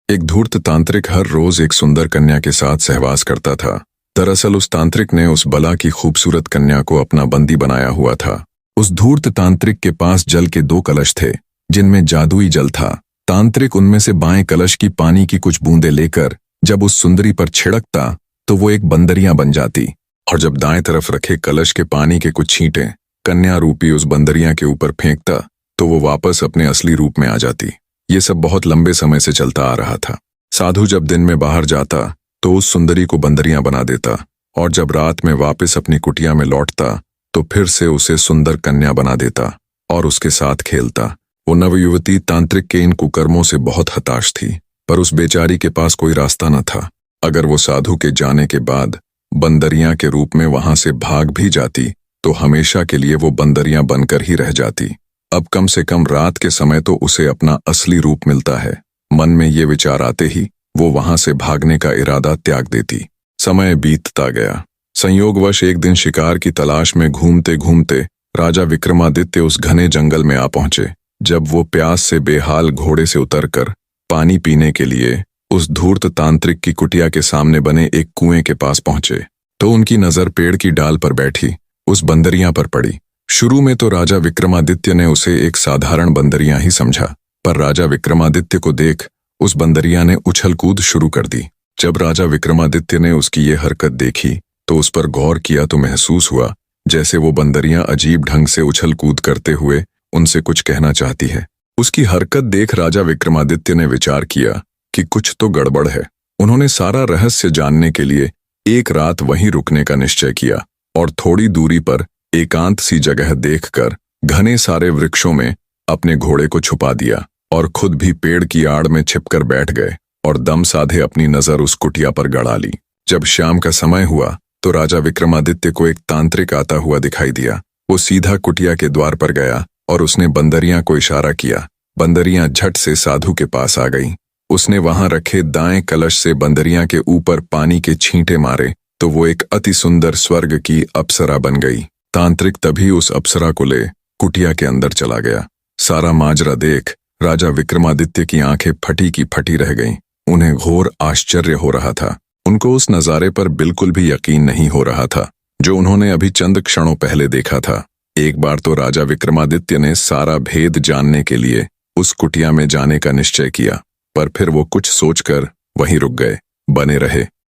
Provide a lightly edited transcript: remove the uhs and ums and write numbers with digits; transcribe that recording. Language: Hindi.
एक धूर्त तांत्रिक हर रोज एक सुंदर कन्या के साथ सहवास करता था। दरअसल उस तांत्रिक ने उस बला की खूबसूरत कन्या को अपना बंदी बनाया हुआ था। उस धूर्त तांत्रिक के पास जल के 2 कलश थे जिनमें जादुई जल था। तांत्रिक उनमें से बाएं कलश की पानी की कुछ बूंदें लेकर जब उस सुंदरी पर छिड़कता तो वो एक बंदरिया बन जाती, और जब दाएं तरफ रखे कलश के पानी के कुछ छींटे कन्या रूपी उस बंदरिया के ऊपर फेंकता तो वो वापस अपने असली रूप में आ जाती। ये सब बहुत लंबे समय से चलता आ रहा था। साधु जब दिन में बाहर जाता तो उस सुंदरी को बंदरिया बना देता, और जब रात में वापस अपनी कुटिया में लौटता तो फिर से उसे सुंदर कन्या बना देता और उसके साथ खेलता। वो नवयुवती तांत्रिक के इन कुकर्मों से बहुत हताश थी, पर उस बेचारी के पास कोई रास्ता न था। अगर वो साधु के जाने के बाद बंदरिया के रूप में वहां से भाग भी जाती तो हमेशा के लिए वो बंदरिया बनकर ही रह जाती। अब कम से कम रात के समय तो उसे अपना असली रूप मिलता है। मन में ये विचार आते ही वो वहां से भागने का इरादा त्याग देती। समय बीतता गया। संयोगवश एक दिन शिकार की तलाश में घूमते घूमते राजा विक्रमादित्य उस घने जंगल में आ पहुंचे। जब वो प्यास से बेहाल घोड़े से उतरकर पानी पीने के लिए उस धूर्त तांत्रिक की कुटिया के सामने बने एक कुएं के पास पहुंचे तो उनकी नजर पेड़ की डाल पर बैठी उस बंदरिया पर पड़ी। शुरू में तो राजा विक्रमादित्य ने उसे एक साधारण बंदरिया ही समझा, पर राजा विक्रमादित्य को देख उस बंदरिया ने उछल कूद शुरू कर दी। जब राजा विक्रमादित्य ने उसकी ये हरकत देखी तो उस पर गौर किया तो महसूस हुआ जैसे वो बंदरिया अजीब ढंग से उछल कूद करते हुए उनसे कुछ कहना चाहती है। उसकी हरकत देख राजा विक्रमादित्य ने विचार किया कि कुछ तो गड़बड़ है। उन्होंने सारा रहस्य जानने के लिए एक रात वहीं रुकने का निश्चय किया और थोड़ी दूरी पर एकांत सी जगह देखकर घने सारे वृक्षों में अपने घोड़े को छुपा दिया और खुद भी पेड़ की आड़ में छिपकर बैठ गए और दम साधे अपनी नजर उस कुटिया पर गड़ा ली। जब शाम का समय हुआ तो राजा विक्रमादित्य को एक तांत्रिक आता हुआ दिखाई दिया। वो सीधा कुटिया के द्वार पर गया और उसने बंदरिया को इशारा किया। बंदरिया झट से साधु के पास आ गई। उसने वहां रखे दाएं कलश से बंदरिया के ऊपर पानी के छींटे मारे तो वो एक अति सुंदर स्वर्ग की अप्सरा बन गई। तांत्रिक तभी उस अप्सरा को ले कुटिया के अंदर चला गया। सारा माजरा देख राजा विक्रमादित्य की आंखें फटी की फटी रह गईं। उन्हें घोर आश्चर्य हो रहा था। उनको उस नजारे पर बिल्कुल भी यकीन नहीं हो रहा था जो उन्होंने अभी चंद क्षणों पहले देखा था। एक बार तो राजा विक्रमादित्य ने सारा भेद जानने के लिए उस कुटिया में जाने का निश्चय किया, पर फिर वो कुछ सोचकर वहीं रुक गए। बने रहे।